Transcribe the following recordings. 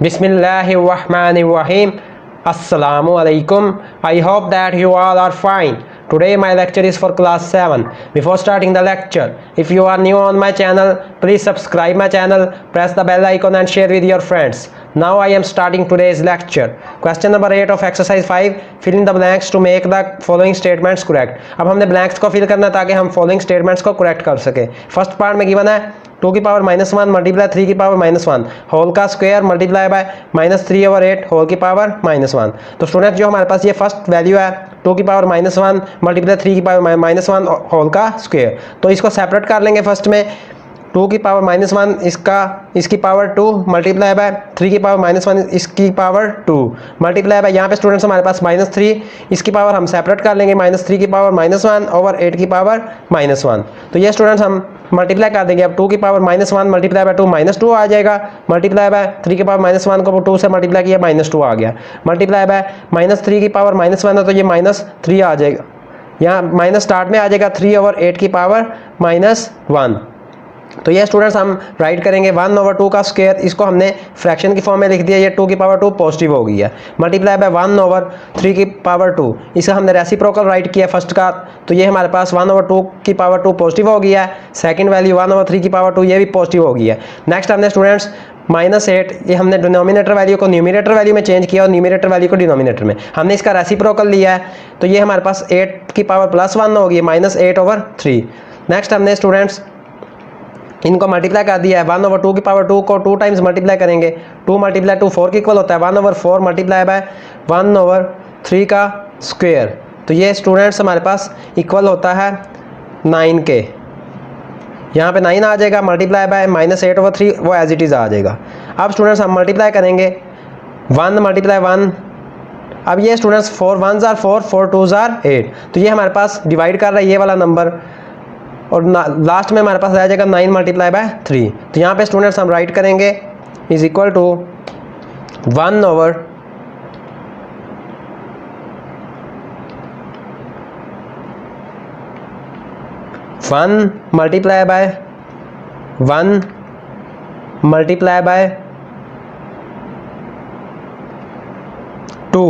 Bismillahirrahmanirrahim. Assalamu alaikum. I hope that you all are fine. Today my lecture is for class 7. Before starting the lecture, if you are new on my channel, please subscribe my channel, press the bell icon and share with your friends. Now I am starting today's lecture. Question number 8 of exercise 5. Fill in the blanks to make the following statements correct. अब हमने blanks को fill करना ताकि हम following statements को correct कर सके. First part में given है 2 की पावर -1 मल्टीप्लाई 3 की पावर -1 होल का स्क्वायर मल्टीप्लाई बाय -3/8 होल की पावर -1. तो स्टूडेंट जो हमारे पास ये फर्स्ट वैल्यू है 2 की पावर -1 मल्टीप्लाई 3 की पावर -1 होल का स्क्वायर, तो इसको सेपरेट कर लेंगे. फर्स्ट में 2 की पावर -1 इसकी पावर 2 मल्टीप्लाई बाय 3 की पावर -1 इसकी पावर 2 मल्टीप्लाई बाय यहाँ पे स्टूडेंट्स हमारे पास -3 इसकी पावर हम सेपरेट कर लेंगे -3 की पावर -1 ओवर 8 की पावर -1. तो ये स्टूडेंट्स हम मल्टीप्लाई कर देंगे. अब 2 की पावर -1 मल्टीप्लाई बाय 2 -2 आ जाएगा. मल्टीप्लाई बाय 3 की पावर -1 को 2 से मल्टीप्लाई किया -2 आ गया. मल्टीप्लाई बाय -3 की पावर -1 है तो ये -3 आ जाएगा. यहाँ माइनस स्टार्ट में आ जाएगा 3 ओवर 8 की पावर -1. तो ये स्टूडेंट्स हम राइट करेंगे 1 ओवर 2 का स्क्वायर. इसको हमने फ्रैक्शन की फॉर्म में लिख दिया. ये 2 की पावर 2 पॉजिटिव हो गई है. मल्टीप्लाई बाय 1 ओवर 3 की पावर 2 इसका हमने रेसिप्रोकल राइट किया फर्स्ट का, तो ये हमारे पास 1 ओवर 2 की पावर 2 पॉजिटिव हो गया है. सेकंड वैल्यू 1 ओवर 3 की पावर 2 ये भी पॉजिटिव हो गई है. नेक्स्ट हमने स्टूडेंट्स -8 ये हमने डिनोमिनेटर वैल्यू को न्यूमिनेटर वैल्यू में चेंज किया और न्यूमिनेटर वैल्यू को डिनोमिनेटर में हमने इसका रेसिप्रोकल लिया है. तो ये हमारे पास 8 की पावर +1 होगी -8 ओवर 3. नेक्स्ट हमने स्टूडेंट्स इनको मल्टीप्लाई कर दिया है. 1 ओवर 2 की पावर 2 को 2 टाइम्स मल्टीप्लाई करेंगे. 2 मल्टीप्लाई 2 4 के इक्वल होता है. 1 ओवर 4 मल्टीप्लाई बाय 1 ओवर 3 का स्क्वायर, तो ये स्टूडेंट्स हमारे पास इक्वल होता है 9 के. यहाँ पे 9 आ जाएगा. मल्टीप्लाई बाय -8 ओवर 3 वो एज इट इज़ आ जाएगा. अब स्टूडेंट्स हम मल्टीप्लाई करेंगे 1 मल्टीप्लाई 1. अब ये students 4 1s are 4 4 2s are 8, तो ये हमारे पास डिवाइड कर रहा है ये वाला नंबर. और लास्ट में हमारे पास आ जाएगा 9 मल्टीप्लाई बाय 3. तो यहाँ पे स्टूडेंट्स हम राइट करेंगे is equal to 1 over 1 multiply by 1 multiply by 2.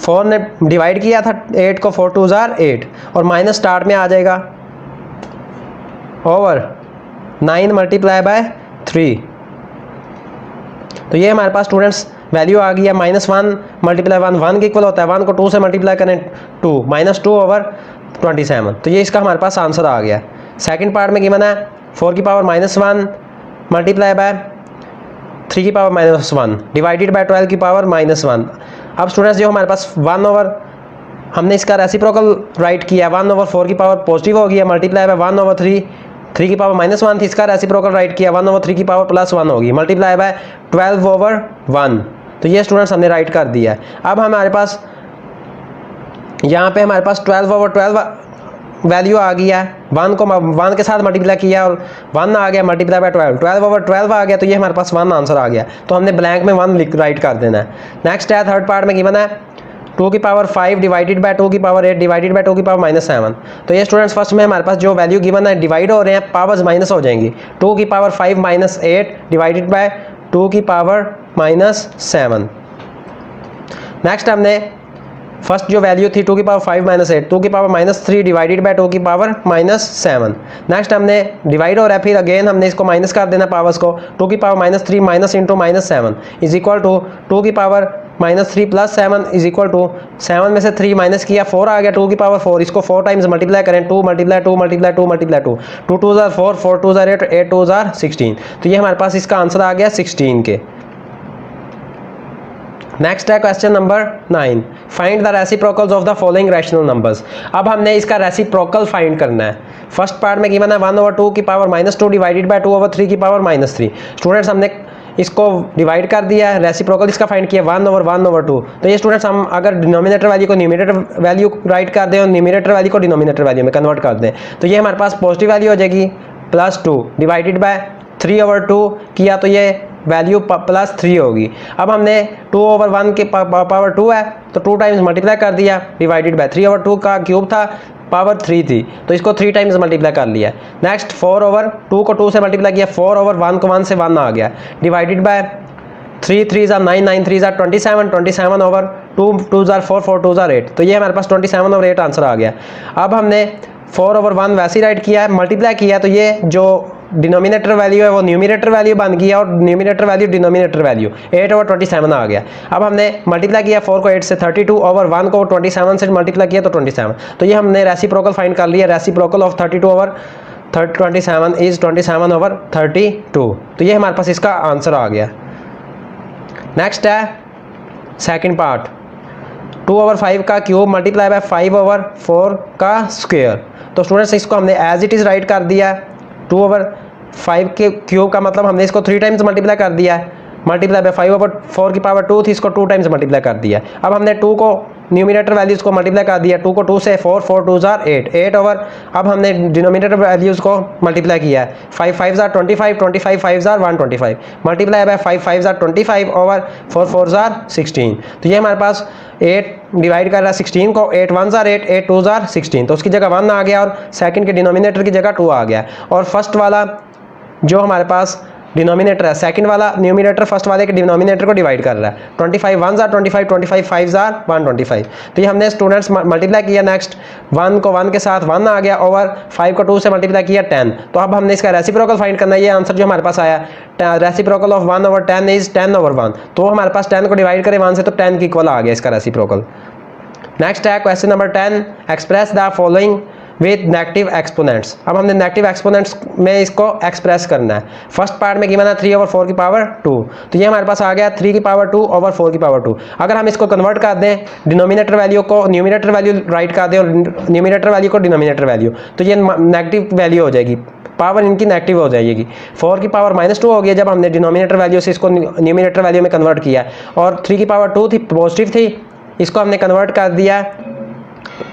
4 ने डिवाइड किया था 8 को 4 2s आर 8 और माइनस स्टार्ट में आ जाएगा ओवर 9 मल्टीप्लाई बाय 3. तो ये हमारे पास स्टूडेंट्स वैल्यू आ गई है -1 मल्टीप्लाई 1 के इक्वल होता है. 1 को 2 से मल्टीप्लाई करें 2 -2 ओवर 27. तो ये इसका हमारे पास आंसर आ गया. सेकंड पार्ट में गिवन है 4 की पावर -1 मल्टीप्लाई बाय 3 की पावर -1 डिवाइडेड बाय 12 की पावर -1. अब स्टूडेंट्स जो हमारे पास 1 ओवर हमने इसका रेसिप्रोकल राइट किया. 1 ओवर 4 की पावर पॉजिटिव हो गई है. मल्टीप्लाई बाय 1 ओवर 3 की पावर -1 थी, इसका रेसिप्रोकल राइट किया. 1 ओवर 3 की पावर +1 होगी. Multiply by 12 over 1. तो ये स्टूडेंट्स हमने राइट कर दिया है. अब हमारे पास यहाँ पे हमारे पास 12 ओवर 12 वैल्यू आ गई है. 1 को 1 के साथ मल्टीप्लाई किया और 1 आ गया. मल्टीप्लाई बाय 12 ओवर 12 आ गया. तो ये हमारे पास 1 आंसर आ गया. तो हमने ब्लैंक में 1 राइट कर देना है. नेक्स्ट है थर्ड पार्ट में गिवन है 2 की पावर 5 डिवाइडेड बाय 2 की पावर 8 डिवाइडेड बाय 2 की पावर -7. तो ये स्टूडेंट्स फर्स्ट में हमारे पास जो वैल्यू गिवन है डिवाइड हो रहे हैं, पावर्स माइनस हो जाएंगी. 2 की पावर 5 -8 डिवाइडेड बाय 2 की पावर -7. नेक्स्ट हमने फर्स्ट जो वैल्यू थी 2 की पावर 5 -8 2 की पावर -3 डिवाइडेड बाय 2 की पावर -7. नेक्स्ट हमने डिवाइड हो रहा है, फिर अगेन हमने इसको माइनस कर देना पावर्स को. 2 की power -3 minus into -7 is equal to 2 की पावर -3 + 7 इज इक्वल टू 7 में से 3 माइनस किया 4 आ गया. 2 की पावर 4 इसको 4 टाइम्स मल्टीप्लाई करें 2 multiply 2 multiply 2 multiply 2 2 2s are 4 4 2s are 8 8 2s are 16. तो ये हमारे पास इसका आंसर आ गया 16 के. नेक्स्ट है question number 9. Find the reciprocals of the following rational numbers. अब हमने इसका रेसिप्रोकल फाइंड करना है. फर्स्ट पार्ट में गिवन है 1 ओवर 2 की पावर -2 डिवाइडेड बाय 2 ओवर 3 की पावर -3. स्टूडेंट्स हमने इसको डिवाइड कर दिया है. रेसिप्रोकल इसका फाइंड किया 1 ओवर 1 ओवर 2. तो ये स्टूडेंट्स हम अगर डिनोमिनेटर वैल्यू को न्यूमिनेटर वैल्यू राइट कर दें और न्यूमिनेटर वैल्यू को डिनोमिनेटर वैल्यू में कन्वर्ट कर दें तो ये हमारे पास पॉजिटिव वैल्यू हो जाएगी +2 डिवाइडेड बाय 3 ओवर 2 किया तो ये वैल्यू +3 होगी. अब हमने 2 ओवर 1 के पावर 2 है तो 2 टाइम्स मल्टीप्लाई कर दिया डिवाइडेड बाय 3 ओवर 2 का क्यूब था पावर 3 थी तो इसको 3 टाइम्स मल्टीप्लाई कर लिया. नेक्स्ट 4 ओवर 2 को 2 से मल्टीप्लाई किया 4 ओवर 1 को 1 से 1 आ गया डिवाइडेड बाय 3 3 ज़ा 9 9 3 ज़ा 27 27 ओवर 2 2 ज़ा 4 4 2 ज़ा 8। तो ये हमारे पास 27 ओवर 8 आंसर आ गया। अब हमने 4 ओवर 1 वैसे ही राइट किया है, मल्टीप्लाई किया है, तो ये जो डिनोमिनेटर वैल्यू है वो न्यूमिनेटर वैल्यू बन गया और numerator value denominator value 8 over 27 आ गया। अब हमने मल्टीप्लाई किया 4 को 8 से 32 ओवर 1 को 27 से मल्टीप्लाई किया तो 27। तो ये हमने रेसिप्रोकल फाइंड कर लिया। Reciprocal of 32 over 27 is 27 over 32। तो ये हमारे पास इसका आंसर आ गया। नेक्स्ट है सेकंड पार्ट, 2 ओवर 5 का क्यूब मल्टीप्लाई बाय 5 ओवर 4 का स्क्वायर। तो स्टूडेंट्स इसको हमने एज इट इज़ राइट कर दिया। 2 ओवर 5 के क्यूब का मतलब हमने इसको 3 टाइम्स मल्टीप्लाई कर दिया है। मल्टीप्लाई बाय 5 ओवर 4 की पावर 2 थी, इसको 2 टाइम्स मल्टीप्लाई कर दिया। अब हमने 2 को न्यूमिनेटर वैल्यूज़ को मल्टीप्लाई कर दिया। 2 को 2 से 4 4 2 ज़ार 8 ओवर। अब हमने डिनोमिनेटर वैल्यूज़ को मल्टीप्लाई किया है। 5 5 ज़ार 25 25 5 ज़ार 125 मल्टीप्लाई बाय 5 5 ज़ार 25 ओवर 4 4 ज़ार 16। तो ये हमारे पास 8 डिवाइड कर रहा है 16 को। 8 1 ज़ार 8 8 2 ज़ार 16। तो उसकी जगह 1 आ गया और सेकंड के डिनोमिनेटर की जगह 2 आ गया। और फर्स्ट वाला जो हमारे पास डिनोमिनेटर है, सेकंड वाला न्यूमिनेटर फर्स्ट वाले के डिनोमिनेटर को डिवाइड कर रहा है। 25 1 ज़ार 25 25 5 ज़ार 125। तो ये हमने स्टूडेंट्स मल्टीप्लाई किया। नेक्स्ट 1 को 1 के साथ 1 आ गया ओवर 5 को 2 से मल्टीप्लाई किया 10। तो अब हमने इसका रेसिप्रोकल फाइंड करना है। ये आंसर जो हमारे पास आया, reciprocal of 1 over 10 is 10 over 1। तो हमारे पास 10 को डिवाइड करें 1 से तो 10 के इक्वल आ गया इसका रेसिप्रोकल। नेक्स्ट है question number 10, express the following with negative exponents. अब हमने नेगेटिव एक्सपोनेंट्स में इसको एक्सप्रेस करना है। फर्स्ट पार्ट में गिवन है 3 ओवर 4 की पावर 2। तो ये हमारे पास आ गया 3 की पावर 2 ओवर 4 की पावर 2। अगर हम इसको कन्वर्ट कर दें, डिनोमिनेटर वैल्यू को न्यूमिनेटर वैल्यू राइट कर दें और न्यूमिनेटर वैल्यू को डिनोमिनेटर वैल्यू, तो ये नेगेटिव वैल्यू हो जाएगी, पावर इनकी नेगेटिव हो जाएगी। 4 की पावर -2 हो गया जब हमने डिनोमिनेटर वैल्यू से इसको न्यूमिनेटर वैल्यू में कन्वर्ट किया। और 3 की पावर 2 थी, पॉजिटिव थी, इसको हमने कन्वर्ट कर दिया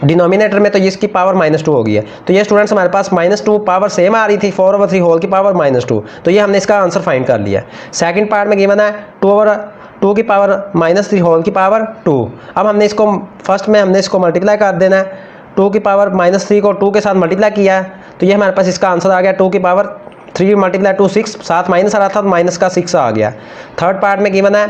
डिनोमिनेटर में, तो इसकी पावर -2 हो गई है। तो ये स्टूडेंट्स हमारे पास -2 पावर सेम आ रही थी, 4 ओवर 3 होल की पावर -2। तो ये हमने इसका आंसर फाइंड कर लिया। सेकंड पार्ट में गिवन है 2 ओवर 2 की पावर -3 होल की पावर 2। अब हमने इसको फर्स्ट में हमने इसको मल्टीप्लाई कर देना है। 2 की पावर -3 को 2 के साथ मल्टीप्लाई किया है, तो ये हमारे पास इसका आंसर आ गया 2 की पावर 3 मल्टीप्लाई 2 6, साथ माइनस आ रहा था तो माइनस का 6 आ गया। थर्ड पार्ट में गिवन है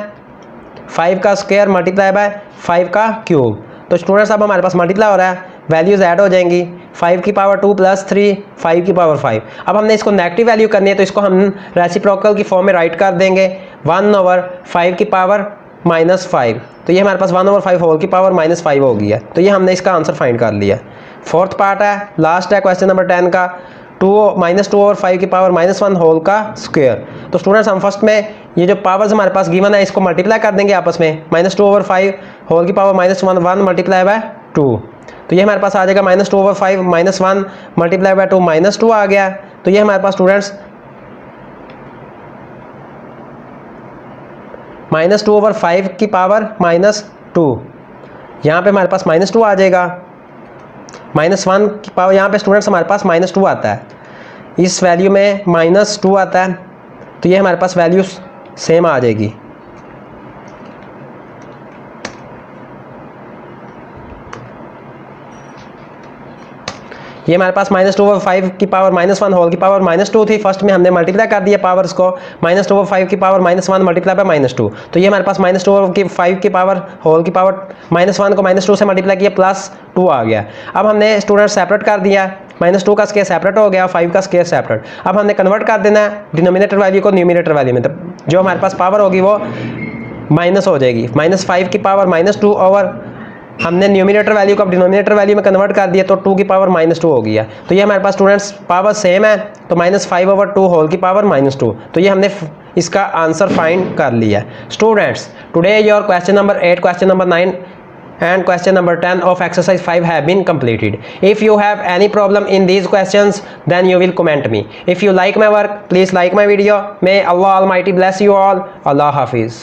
5 का स्क्वायर मल्टीप्लाई बाय 5 का क्यूब। तो स्टूडेंट्स अब हमारे पास मल्टीप्लाई हो रहा है, वैल्यूज ऐड हो जाएंगी। 5 की पावर 2 प्लस 3 5 की पावर 5। अब हमने इसको नेगेटिव वैल्यू करनी है, तो इसको हम रेसिप्रोकल की फॉर्म में राइट कर देंगे 1 ओवर 5 की पावर -5। तो ये हमारे पास 1 ओवर 5 होल की पावर -5 हो गई है। तो ये हमने इसका आंसर फाइंड कर लिया। फोर्थ पार्ट है, लास्ट है क्वेश्चन नंबर 10 का, -2 ओवर 5 की पावर -1 होल का स्क्वायर। तो स्टूडेंट्स हम फर्स्ट में ये जो पावर्स हमारे पास गिवन है इसको मल्टीप्लाई कर देंगे आपस में। -2 ओवर 5 होल की पावर -1 मल्टीप्लाई बाय 2। तो ये हमारे पास आ जाएगा -2 ओवर 5 -1 मल्टीप्लाई बाय 2 -2 आ गया। तो ये हमारे पास स्टूडेंट्स -2 ओवर 5 की पावर -2, यहाँ पे हमारे पास -2 आ जाएगा। -1 की पावर यहाँ पे स्टूडेंट्स हमारे पास -2 आता है, इस वैल्यू में -2 आता है। तो ये हमारे पास वैल्यू सेम आ जाएगी। ये हमारे पास -2 ओवर 5 की पावर -1 होल की पावर -2 थी। फर्स्ट में हमने मल्टीप्लाई कर दिया पावर्स को, -2 ओवर 5 की पावर -1 मल्टीप्लाई बाय -2। तो ये हमारे पास -2 ओवर 5 की पावर होल की पावर -1 को -2 से मल्टीप्लाई किया +2 आ गया। अब हमने स्टूडेंट सेपरेट कर दिया, -2 का स्क्वायर सेपरेट हो गया, 5 का स्क्वायर सेपरेट। अब हमने कन्वर्ट कर देना है डिनोमिनेटर वैल्यू को न्यूमिनेटर वैल्यू में, तो जो हमारे पास पावर होगी वो माइनस हो जाएगी। -5 की पावर -2 ओवर हमने न्यूमिनेटर वैल्यू को अब डिनोमिनेटर वैल्यू में कन्वर्ट कर दिया, तो 2 की पावर -2 हो गया। तो ये हमारे पास स्टूडेंट्स पावर सेम है, तो -5 ओवर 2 होल की पावर -2। तो ये हमने इसका आंसर फाइंड कर लिया। Students today your question number 8, question number 9 and question number 10 of exercise 5 have been completed. If you have any problem in these questions, then you will comment me. If you like my work, please like my video. May Allah Almighty bless you all. Allah Hafiz.